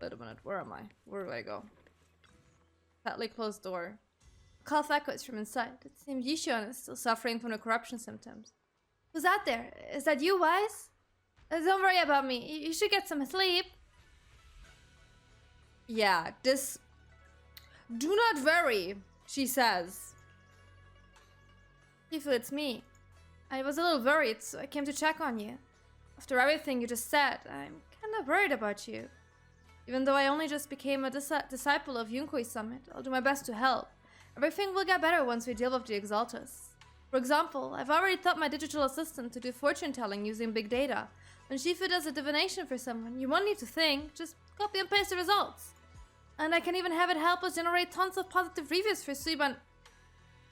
Wait a minute, where am I? Where do I go? Tightly closed door. A cough echoes from inside. It seems Yishuan is still suffering from the corruption symptoms. Who's out there? Is that you, Wise? Don't worry about me. You should get some sleep. Yeah, this... Do not worry, she says. Shifu, it's me. I was a little worried, so I came to check on you. After everything you just said, I'm kind of worried about you. Even though I only just became a disciple of Yunkoi's summit, I'll do my best to help. Everything will get better once we deal with the Exaltists. For example, I've already taught my digital assistant to do fortune telling using big data. When Shifu does a divination for someone, you won't need to think, just copy and paste the results. And I can even have it help us generate tons of positive reviews for Suiban.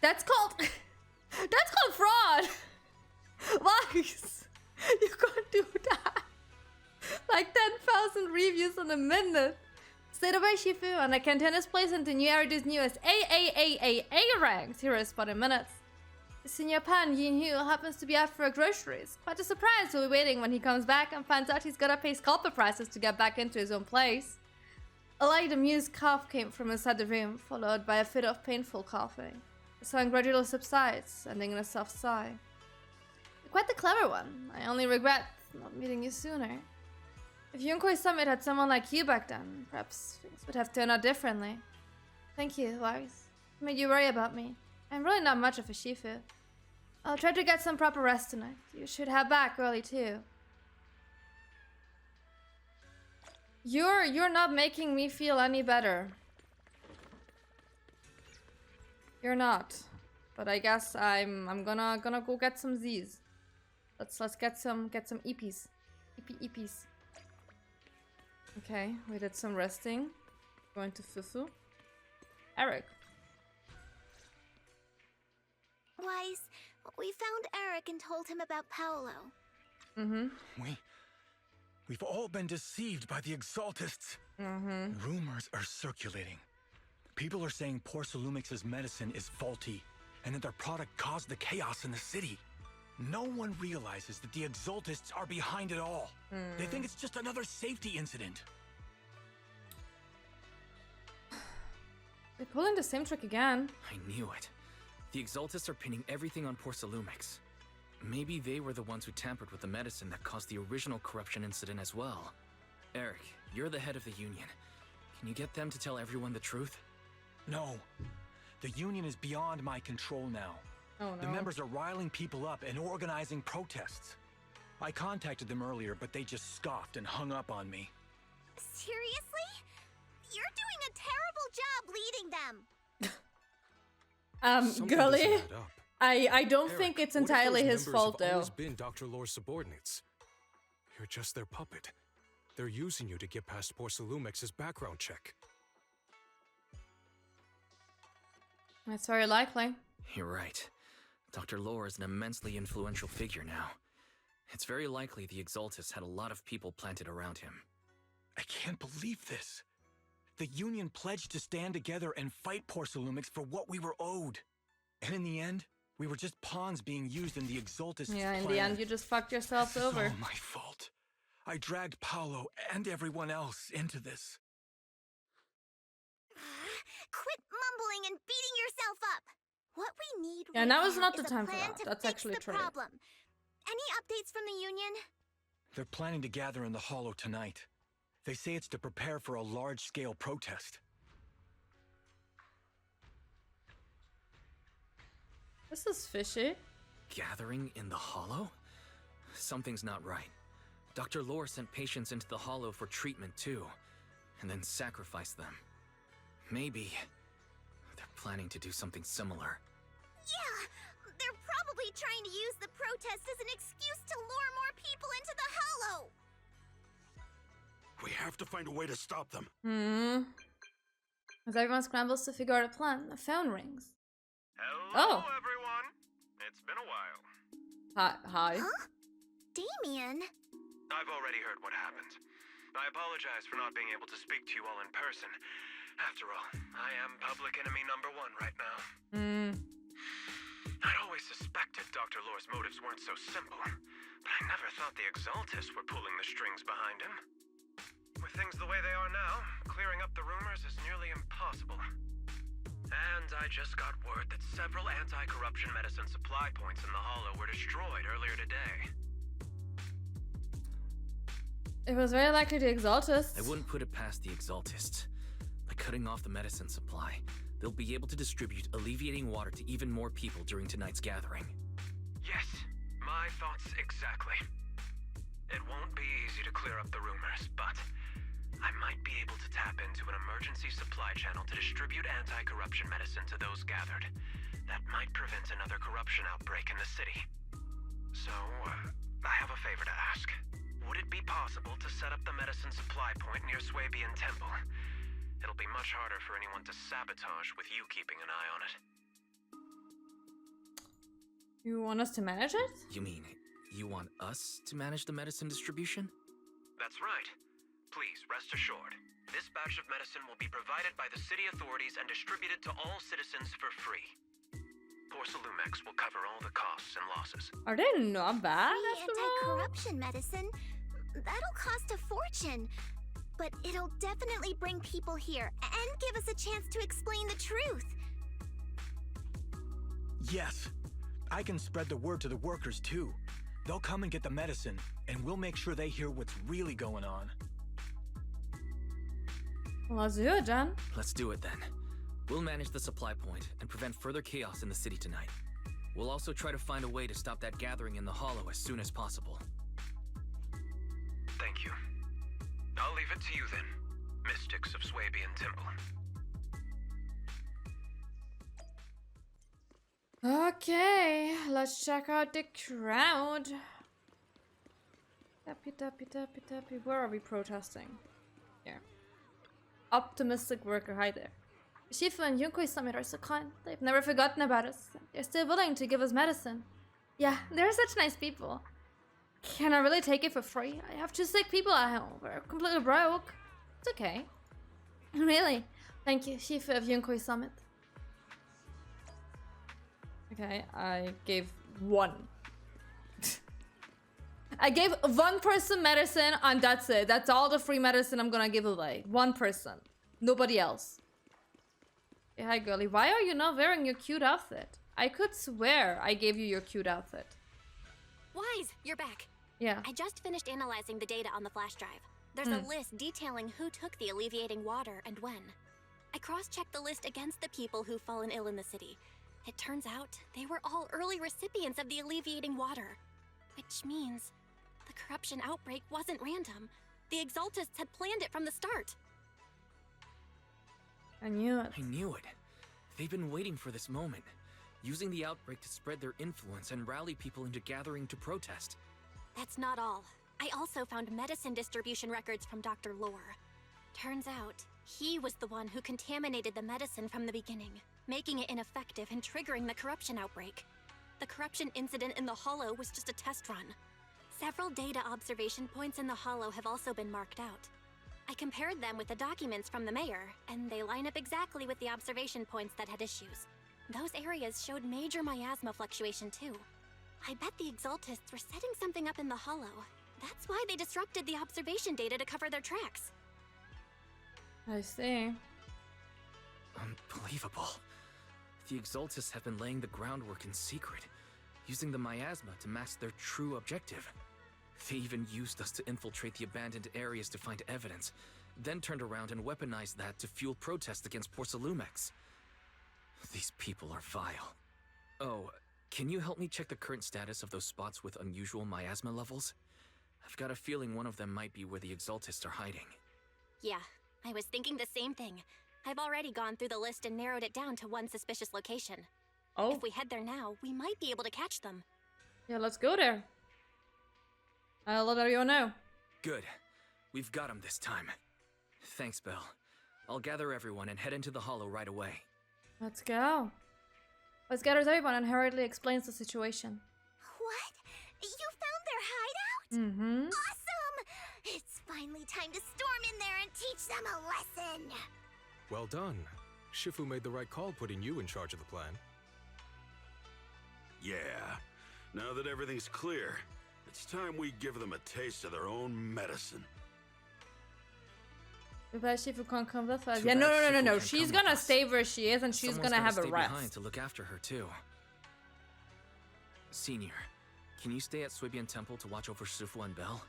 That's called... That's called fraud! Wise! You can't do that! Like 10,000 reviews in a minute! Stay away, Shifu, and I can turn this place into New Erida's newest AAAAA ranked hero spot in minutes. Senior Pan Yin Hu happens to be out for groceries. Quite a surprise we'll be waiting when he comes back and finds out he's gotta pay scalper prices to get back into his own place. A light amused cough came from inside the room, followed by a fit of painful coughing. The sound gradually subsides, ending in a soft sigh. You're quite the clever one. I only regret not meeting you sooner. If Yunkoi's summit had someone like you back then, perhaps things would have turned out differently. Thank you, Wise. It made you worry about me. I'm really not much of a Shifu. I'll try to get some proper rest tonight. You should head back early too. You're not making me feel any better. You're not. But I guess I'm gonna go get some Z's. Let's get some EPs. EPs. Okay, we did some resting. Going to Fufu. Eric. Wise, we found Eric and told him about Paolo. Mm-hmm. We've all been deceived by the Exaltists. Mm-hmm. Rumors are circulating. People are saying Porcelumix's medicine is faulty, and that their product caused the chaos in the city. No one realizes that the Exaltists are behind it all. They think it's just another safety incident. They're pulling the same trick again. I knew it. The Exaltists are pinning everything on Porcelumix. Maybe they were the ones who tampered with the medicine that caused the original corruption incident as well. Eric, you're the head of the Union. Can you get them to tell everyone the truth? No. The Union is beyond my control now. Oh no. The members are riling people up and organizing protests. I contacted them earlier, but they just scoffed and hung up on me. Seriously? You're doing a terrible job leading them. Something Girly, doesn't add up. I don't Eric, think it's what if entirely those his members fault have though. always been Dr. Lore's subordinates. You're just their puppet. They're using you to get past Porcelumix's background check. That's very likely. You're right. Dr. Lore is an immensely influential figure now. It's very likely the Exaltists had a lot of people planted around him. I can't believe this. The Union pledged to stand together and fight Porcelumix for what we were owed. And in the end, we were just pawns being used in the Exaltists' Yeah, in plan. the end you just fucked yourself This over. is all my fault. I dragged Paolo and everyone else into this. Quit mumbling and beating yourself up. What we need Yeah, right now is now not the is a time for plan that. to That's fix actually the true. problem. Any updates from the Union? They're planning to gather in the Hollow tonight. They say it's to prepare for a large-scale protest. This is fishy. Gathering in the Hollow? Something's not right. Dr. Lore sent patients into the Hollow for treatment too, and then sacrificed them. Maybe they're planning to do something similar. Yeah, they're probably trying to use the protest as an excuse to lure more people into the Hollow. We have to find a way to stop them. As everyone scrambles to figure out a plan, a phone rings. Hello, everyone. It's been a while. Hi. Huh? Damien? I've already heard what happened. I apologize for not being able to speak to you all in person. After all, I am public enemy number one right now. I'd always suspected Dr. Lore's motives weren't so simple, but I never thought the Exaltists were pulling the strings behind him. With things the way they are now, clearing up the rumors is nearly impossible. And I just got word that several anti-corruption medicine supply points in the Hollow were destroyed earlier today. It was very likely the Exaltists. I wouldn't put it past the Exaltists. By cutting off the medicine supply, they'll be able to distribute alleviating water to even more people during tonight's gathering. Yes, my thoughts exactly. It won't be easy to clear up the rumors, but I might be able to tap into an emergency supply channel to distribute anti-corruption medicine to those gathered. That might prevent another corruption outbreak in the city. So, I have a favor to ask. Would it be possible to set up the medicine supply point near Swabian Temple? It'll be much harder for anyone to sabotage with you keeping an eye on it. You want us to manage it? You mean, you want us to manage the medicine distribution? That's right. Please, rest assured. This batch of medicine will be provided by the city authorities and distributed to all citizens for free. Porcelumex will cover all the costs and losses. Are they not bad? Free after all? anti-corruption medicine? That'll cost a fortune. But it'll definitely bring people here and give us a chance to explain the truth. Yes. I can spread the word to the workers too. They'll come and get the medicine, and we'll make sure they hear what's really going on. Well, let's do it, John. Let's do it then. We'll manage the supply point and prevent further chaos in the city tonight. We'll also try to find a way to stop that gathering in the Hollow as soon as possible. Thank you. I'll leave it to you then, mystics of Swabian Temple. Okay, let's check out the crowd. Tappy. Where are we protesting? Here. Optimistic worker, hi there. Shifu and Yunkoi Summit are so kind. They've never forgotten about us. They're still willing to give us medicine. Yeah, they're such nice people. Can I really take it for free? I have 2 sick people at home. We're completely broke. It's okay. Really? Thank you, Shifu of Yunkoi Summit. Okay, I gave 1. I gave 1 person medicine and that's it. That's all the free medicine I'm gonna give away. 1 person. Nobody else. Hey, hi girlie. Why are you not wearing your cute outfit? I could swear I gave you your cute outfit. Wise, you're back. Yeah. I just finished analyzing the data on the flash drive. There's a list detailing who took the alleviating water and when. I cross-checked the list against the people who've fallen ill in the city. It turns out they were all early recipients of the alleviating water. Which means the corruption outbreak wasn't random. The Exaltists had planned it from the start. I knew it. I knew it. They've been waiting for this moment, using the outbreak to spread their influence and rally people into gathering to protest. That's not all. I also found medicine distribution records from Dr. Lore. Turns out, he was the one who contaminated the medicine from the beginning, making it ineffective and triggering the corruption outbreak. The corruption incident in the Hollow was just a test run. Several data observation points in the Hollow have also been marked out. I compared them with the documents from the mayor, and they line up exactly with the observation points that had issues. Those areas showed major miasma fluctuation too. I bet the Exaltists were setting something up in the Hollow. That's why they disrupted the observation data to cover their tracks. I see. Unbelievable. The Exaltists have been laying the groundwork in secret, using the miasma to mask their true objective. They even used us to infiltrate the abandoned areas to find evidence, then turned around and weaponized that to fuel protests against Porcelumex. These people are vile. Oh, can you help me check the current status of those spots with unusual miasma levels? I've got a feeling one of them might be where the Exaltists are hiding. Yeah, I was thinking the same thing. I've already gone through the list and narrowed it down to one suspicious location. Oh. If we head there now, we might be able to catch them. Yeah, let's go there. I'll let everyone know. Good. We've got them this time. Thanks, Belle. I'll gather everyone and head into the Hollow right away. Let's go. Let's gathers everyone and hurriedly explains the situation. What? You found their hideout? Mm-hmm. Awesome! It's finally time to storm in there and teach them a lesson. Well done. Shifu made the right call putting you in charge of the plan. Yeah. Now that everything's clear, it's time we give them a taste of their own medicine. But she can't come with us. Too Yeah, no, bad no, no, no, Shifu no. can't She's come with gonna us. stay where she is, and she's Someone's gonna gotta have a stay rest. behind to look after her too. Senior, can you stay at Suibian Temple to watch over Shifu and Belle?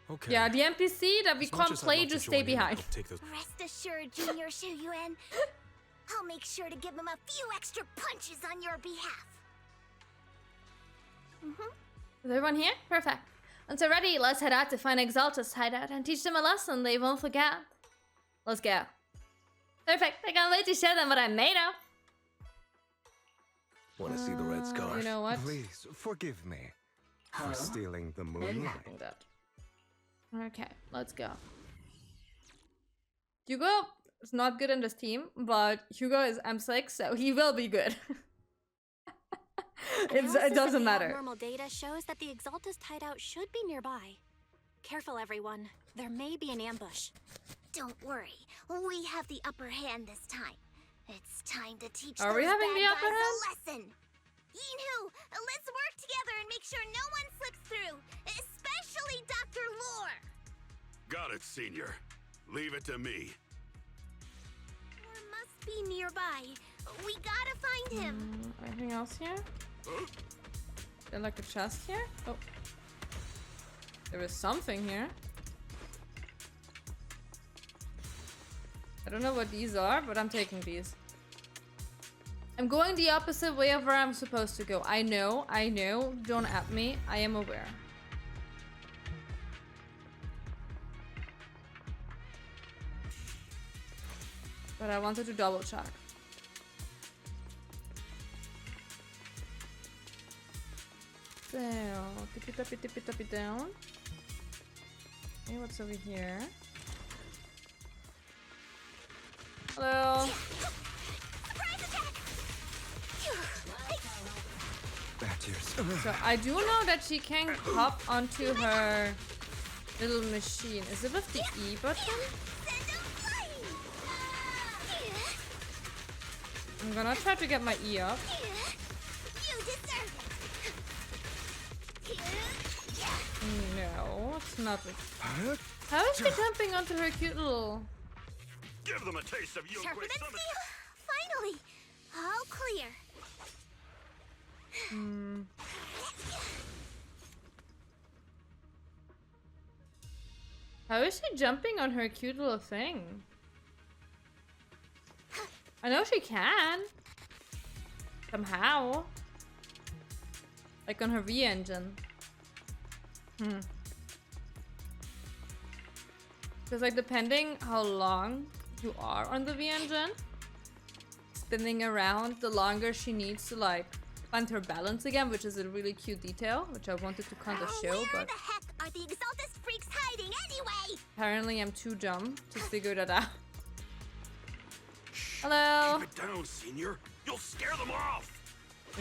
Okay. Yeah, the NPC that we As much can't as I'd play, love to just join stay in and behind. help take those- Rest assured, Junior Shuyuan. I'll make sure to give him a few extra punches on your behalf. Is everyone here? Perfect. Once they're ready, let's head out to find Exaltists hideout and teach them a lesson they won't forget. Let's go. Perfect. I can't wait to show them what I'm made of. Want to see the red scarf? You know what? Please forgive me for stealing the Maybe moonlight. I think that. Okay, let's go. Hugo is not good in this team, but Hugo is M6, so he will be good. it Analysis doesn't of the matter. abnormal data shows that the Exaltist hideout should be nearby. Careful, everyone. There may be an ambush. Don't worry, we have the upper hand this time. It's time to teach Are we those having bad the upper guys hand? a lesson. Yinhu, let's work together and make sure no one slips through, especially Dr. Lore. Got it, Senior. Leave it to me. Lore must be nearby. We gotta find him. Anything else here? Is there like a chest here? Oh. There is something here. I don't know what these are, but I'm taking these. I'm going the opposite way of where I'm supposed to go. I know. Don't at me. I am aware. But I wanted to double check. So, tippy down. Okay, what's over here? Hello. Surprise attack! Badgers. So I do know that she can hop onto her little machine. Is it with the E button? Send him flying! I'm gonna try to get my E up. You deserve it! No, it's not. How is she jumping onto her cute little... Give them a taste of Sharper Yunquei than Summit. steel! Finally! All clear. How is she jumping on her cute little thing? I know she can. Somehow. Like on her V engine. Because like depending how long you are on the V engine, spinning around, the longer she needs to like find her balance again, which is a really cute detail, which I wanted to kind of show, Where but the heck are the Exaltist freaks hiding anyway? apparently I'm too dumb to figure that out. Hello. Keep it down, Senior. You'll scare them off.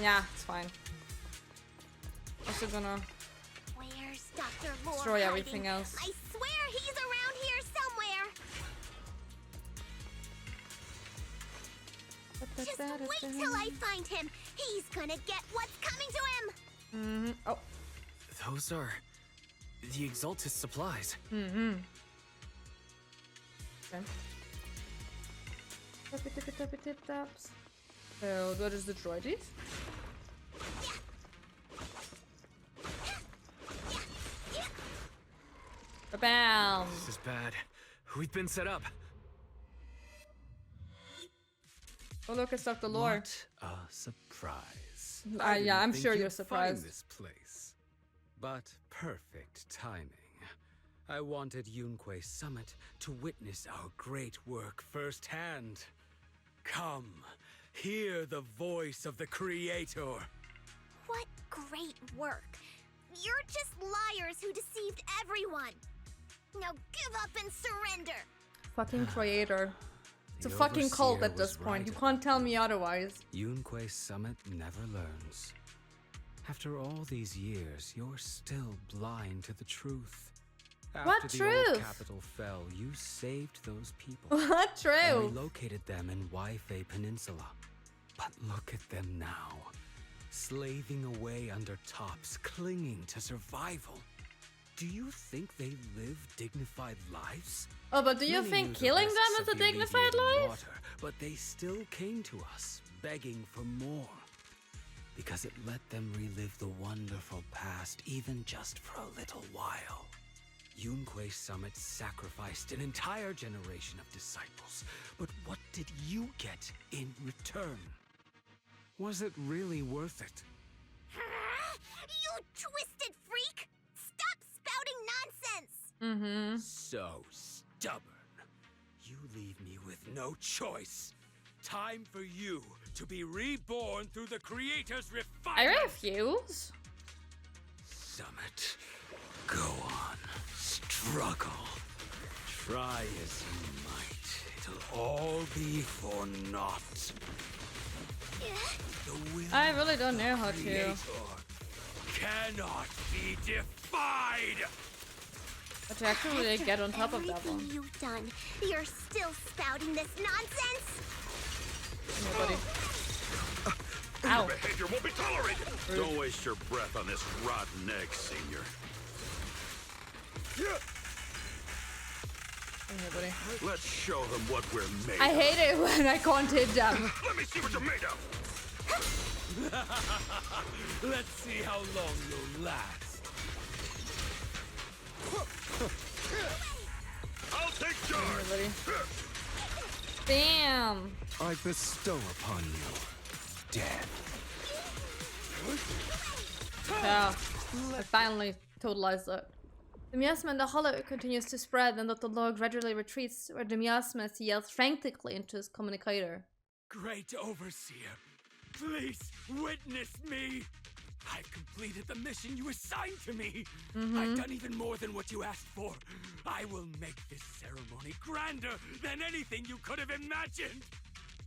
Yeah, it's fine. Also gonna Where's Dr. Lore destroy hiding? everything else. I swear he's around here somewhere. Just wait till I find him. He's gonna get what's coming to him. Oh. Those are the Exaltist supplies. Okay. Taps. So, do I just destroy these? Bam! This is bad. We've been set up. Oh look, it's Dr. Lore. What a surprise. Yeah, I'm didn't sure think you're you'd surprised. Find this place. But perfect timing. I wanted Yunquei Summit to witness our great work firsthand. Come, hear the voice of the Creator. What great work. You're just liars who deceived everyone. Now give up and surrender. Fucking creator. It's a The fucking cult overseer at this was point. You right. can't tell me otherwise. Yunquei Summit never learns. After all these years, you're still blind to the truth. What After the truth? old capital fell, you saved those people. What and true? relocated them in Waifei Peninsula. But look at them now. Slaving away under tops, clinging to survival. Do you think they live dignified lives? Oh, but do you Many think knew the killing risks them is of a the dignified alleviating life? water, but they still came to us, begging for more. Because it let them relive the wonderful past, even just for a little while. Yunque Summit sacrificed an entire generation of disciples, but what did you get in return? Was it really worth it? You twisted freak! Stop spouting nonsense! Mm-hmm. So stubborn. You leave me with no choice. Time for you to be reborn through the Creator's I refinement. refuse. Summit, go on, struggle. Try as you might, it'll all be for naught. The will I really don't know how of the to. Creator cannot be defied. But to actually After get on top of that everything one. you've done, you're still spouting this nonsense? Nobody. Your Ow. behavior won't be tolerated! Don't waste your breath on this rotten egg, Senior. Nobody. Let's show them what we're made I of. hate it when I can't hit them. Let me see what you're made of! Let's see how long you'll last. I'll take charge! Nobody. Bam. I bestow upon you death. Yeah. I finally totalized it. The miasma in the hollow continues to spread, and Dr. Lore gradually retreats where the miasma as he yells frantically into his communicator. Great Overseer, please witness me. I've completed the mission you assigned to me. I've done even more than what you asked for. I will make this ceremony grander than anything you could have imagined.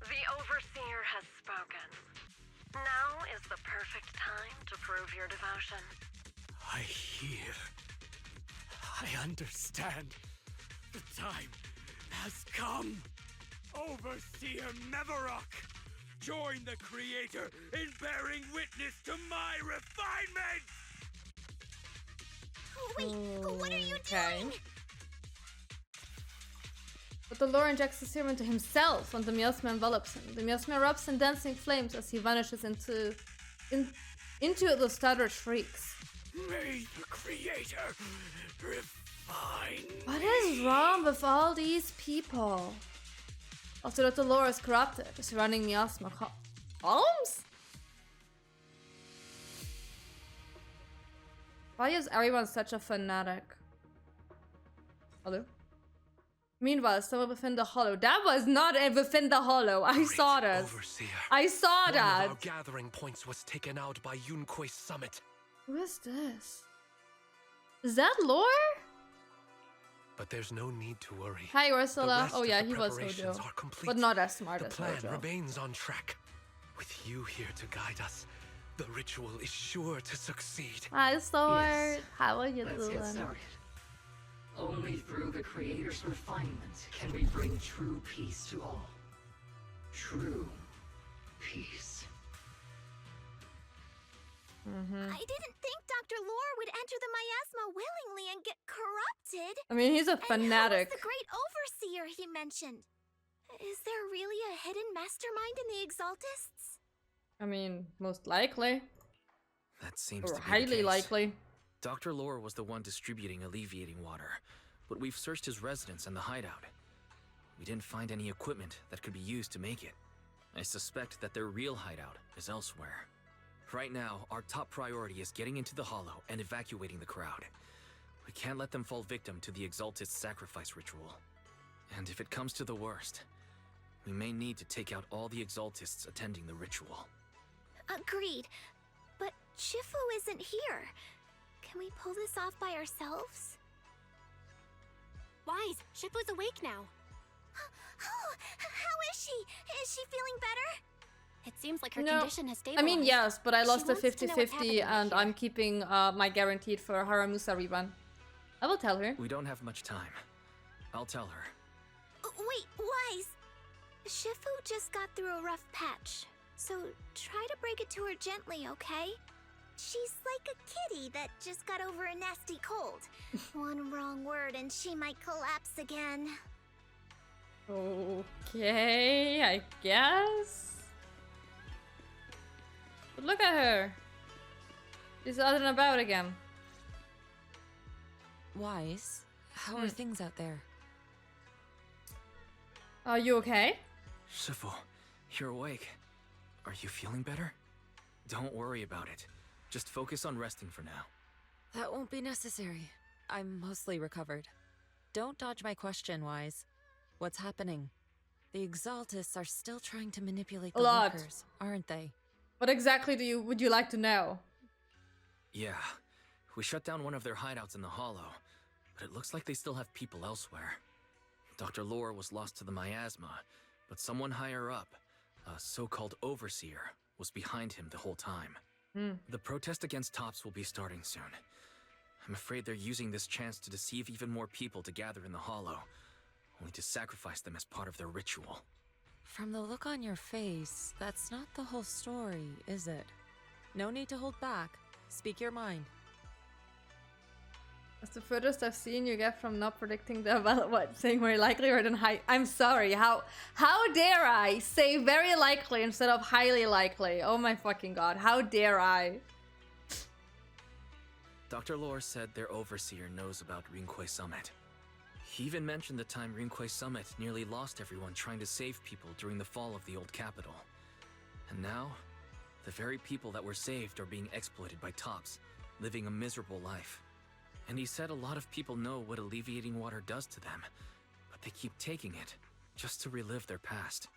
The Overseer has spoken. Now is the perfect time to prove your devotion. I hear. I understand. The time has come. Overseer Mevarok, join the Creator in bearing witness to my refinement! Wait, what are you Okay. doing? But the Lore injects the serum into himself, and the miasma envelops him. The miasma erupts in dancing flames as he vanishes into the stuttered shrieks. May the Creator refine. What is wrong with all these people? After that the Lore is corrupted, the surrounding miasma calms? Why is everyone such a fanatic? Hello? Meanwhile, somewhere within the hollow. That was not within the hollow. I saw this. Overseer. I saw One that. of our gathering points was taken out by Yunque's summit. Who is this? Is that Lore? But there's no need to worry. Hi, The Ursula. rest Oh of yeah, the he was preparations Hojo. are complete. But not as smart The as plan Hojo. remains on track. With you here to guide us, the ritual is sure to succeed. Hi, Sword. How are you Let's doing? get started. Only through the Creator's refinement can we bring true peace to all. True peace. I didn't think Dr. Lore would enter the miasma willingly and get corrupted. I mean, he's a And who was fanatic. the great overseer he mentioned? Is there really a hidden mastermind in the Exaltists? I mean, most likely. That seems Or to be the highly case. likely. Dr. Lore was the one distributing alleviating water, but we've searched his residence and the hideout. We didn't find any equipment that could be used to make it. I suspect that their real hideout is elsewhere. Right now, our top priority is getting into the hollow and evacuating the crowd. We can't let them fall victim to the Exaltist sacrifice ritual. And if it comes to the worst, we may need to take out all the Exaltists attending the ritual. Agreed. But Shifu isn't here. Can we pull this off by ourselves? Wise, Shifu's awake now. Oh, how is she? Is she feeling better? It seems like her No, condition has I stabilized. mean, yes, but I She lost a wants to know what's 50-50 happening and here. I'm keeping my guaranteed for Haramusa rerun. I will tell her. We don't have much time. I'll tell her. Wait, Wise. Shifu just got through a rough patch, so try to break it to her gently, okay? She's like a kitty that just got over a nasty cold. One wrong word and she might collapse again. Okay, I guess. But look at her. She's out and about again. Wise, how are things out there? Are you okay? Shifu, you're awake. Are you feeling better? Don't worry about it. Just focus on resting for now. That won't be necessary. I'm mostly recovered. Don't dodge my question, Wise. What's happening? The Exaltists are still trying to manipulate the workers, aren't they? What exactly would you like to know? Yeah, we shut down one of their hideouts in the Hollow, but it looks like they still have people elsewhere. Dr. Lore was lost to the miasma, but someone higher up, a so-called overseer, was behind him the whole time. The protest against Tops will be starting soon. I'm afraid they're using this chance to deceive even more people to gather in the Hollow, only to sacrifice them as part of their ritual. From the look on your face, that's not the whole story, is it? No need to hold back. Speak your mind. That's the furthest I've seen you get from not predicting the saying very likely or than high. I'm sorry. How dare I say very likely instead of highly likely? Oh my fucking god! How dare I? Dr. Lore said their overseer knows about Rinqué Summit. He even mentioned the time Rinqué Summit nearly lost everyone trying to save people during the fall of the old capital. And now, the very people that were saved are being exploited by Tops, living a miserable life. And he said a lot of people know what alleviating water does to them, but they keep taking it, just to relive their past.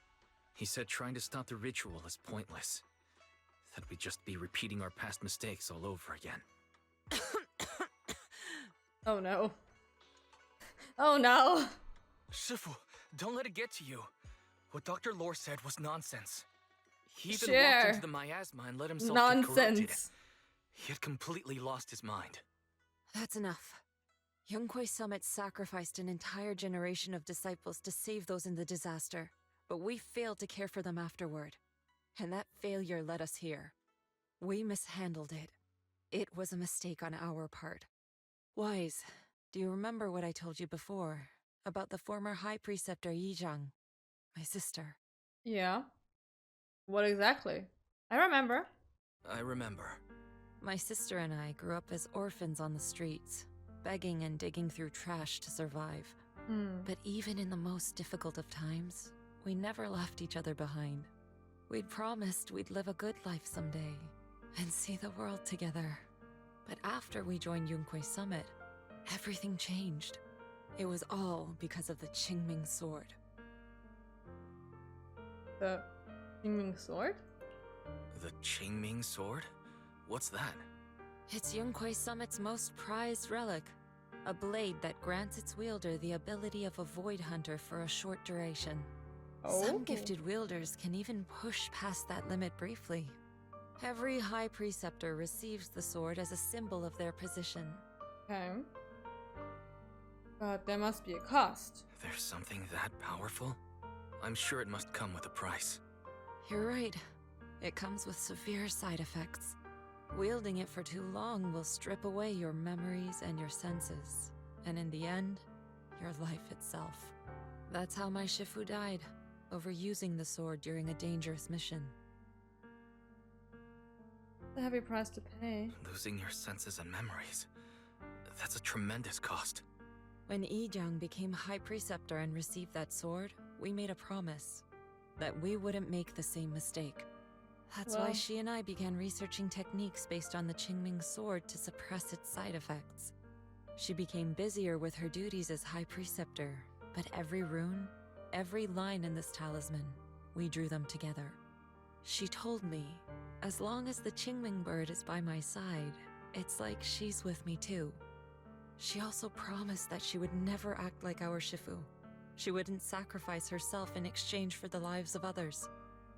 He said trying to stop the ritual is pointless. That we'd just be repeating our past mistakes all over again. Oh no. Oh no! Shifu, don't let it get to you. What Dr. Lore said was nonsense. He even Sure. walked into the miasma and let himself get corrupted. Nonsense. He had completely lost his mind. That's enough. Rinqué Summit sacrificed an entire generation of disciples to save those in the disaster, but we failed to care for them afterward. And that failure led us here. We mishandled it. It was a mistake on our part. Wise, do you remember what I told you before about the former High Preceptor Yizhang, my sister? Yeah. What exactly? I remember. I remember. My sister and I grew up as orphans on the streets, begging and digging through trash to survive. But even in the most difficult of times, we never left each other behind. We'd promised we'd live a good life someday and see the world together. But after we joined Rinqué Summit, everything changed. It was all because of the Qingming sword. The Qingming sword? The Qingming sword? What's that? It's Rinqué Summit's most prized relic, a blade that grants its wielder the ability of a void hunter for a short duration. Some gifted wielders can even push past that limit briefly. Every High Preceptor receives the sword as a symbol of their position. Okay. But there must be a cost. There's something that powerful? I'm sure it must come with a price. You're right. It comes with severe side effects. Wielding it for too long will strip away your memories and your senses, and in the end, your life itself. That's how my Shifu died, overusing the sword during a dangerous mission. It's a heavy price to pay. Losing your senses and memories. That's a tremendous cost. When Yizhang became High Preceptor and received that sword, we made a promise that we wouldn't make the same mistake. That's why she and I began researching techniques based on the Qingming sword to suppress its side effects. She became busier with her duties as High Preceptor, but every rune, every line in this talisman, we drew them together. She told me, as long as the Qingming bird is by my side, it's like she's with me too. She also promised that she would never act like our Shifu. She wouldn't sacrifice herself in exchange for the lives of others.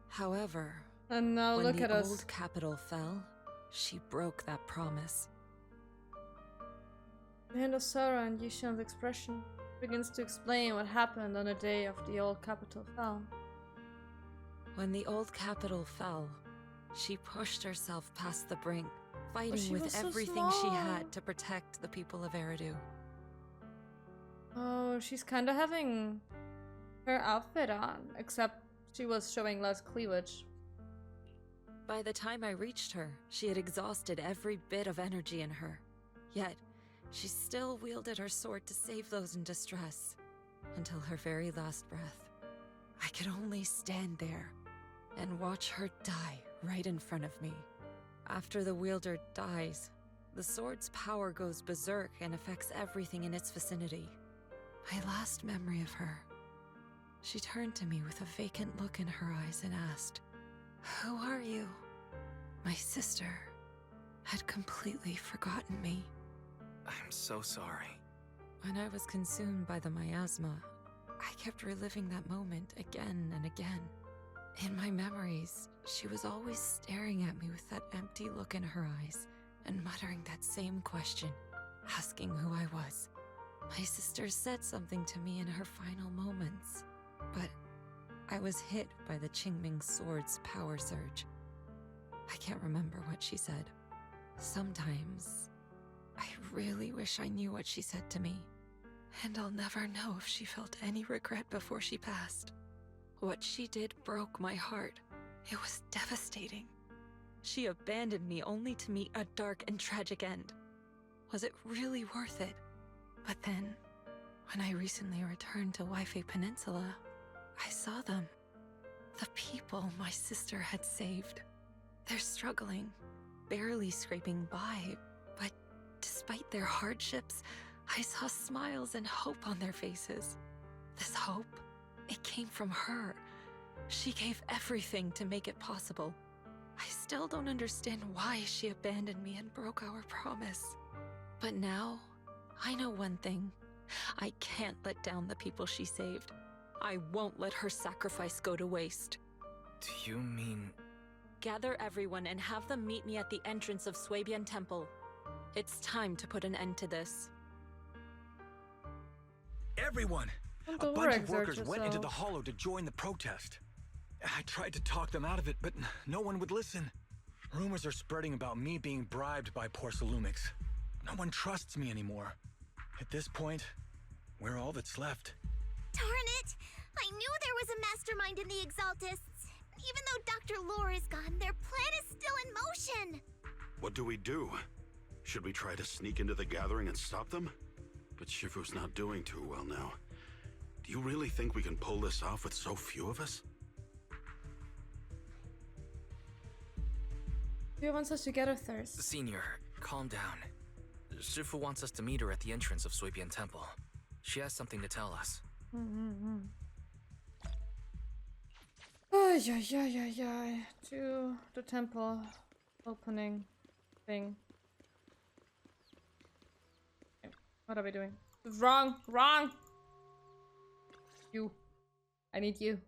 However, and now when look at the us. old capital fell, she broke that promise. The hint of sorrow in Yishan's expression begins to explain what happened on the day of the old capital fell. When the old capital fell, she pushed herself past the brink, fighting she with was so everything she small. had to protect the people of Eridu. Oh, she's kind of having her outfit on, except she was showing less cleavage. By the time I reached her, she had exhausted every bit of energy in her. Yet, she still wielded her sword to save those in distress, until her very last breath. I could only stand there and watch her die right in front of me. After the wielder dies, the sword's power goes berserk and affects everything in its vicinity. My last memory of her, she turned to me with a vacant look in her eyes and asked, "Who are you?" My sister had completely forgotten me. I'm so sorry. When I was consumed by the miasma, I kept reliving that moment again and again. In my memories, she was always staring at me with that empty look in her eyes and muttering that same question, asking who I was. My sister said something to me in her final moments, but I was hit by the Qingming sword's power surge. I can't remember what she said. Sometimes, I really wish I knew what she said to me. And I'll never know if she felt any regret before she passed. What she did broke my heart. It was devastating. She abandoned me only to meet a dark and tragic end. Was it really worth it? But then, when I recently returned to Waifei Peninsula, I saw them. The people my sister had saved. They're struggling, barely scraping by, but despite their hardships, I saw smiles and hope on their faces. This hope, it came from her. She gave everything to make it possible. I still don't understand why she abandoned me and broke our promise. But now, I know one thing. I can't let down the people she saved. I won't let her sacrifice go to waste. Do you mean... Gather everyone and have them meet me at the entrance of Suibian Temple. It's time to put an end to this. Everyone! Don't A bunch of overexert workers went into the yourself. hollow to join the protest. I tried to talk them out of it, but no one would listen. Rumors are spreading about me being bribed by Porcelumix. No one trusts me anymore. At this point, we're all that's left. Darn it! I knew there was a mastermind in the Exaltists. Even though Dr. Lore is gone, their plan is still in motion. What do we do? Should we try to sneak into the gathering and stop them? But Shifu's not doing too well now. Do you really think we can pull this off with so few of us? Who wants us to get her thirst? Senior, calm down. Shifu wants us to meet her at the entrance of Suibian Temple. She has something to tell us. Ay, ay, ay, ay, ay. To the temple opening thing. Okay, what are we doing? Wrong! Wrong! You. I need you.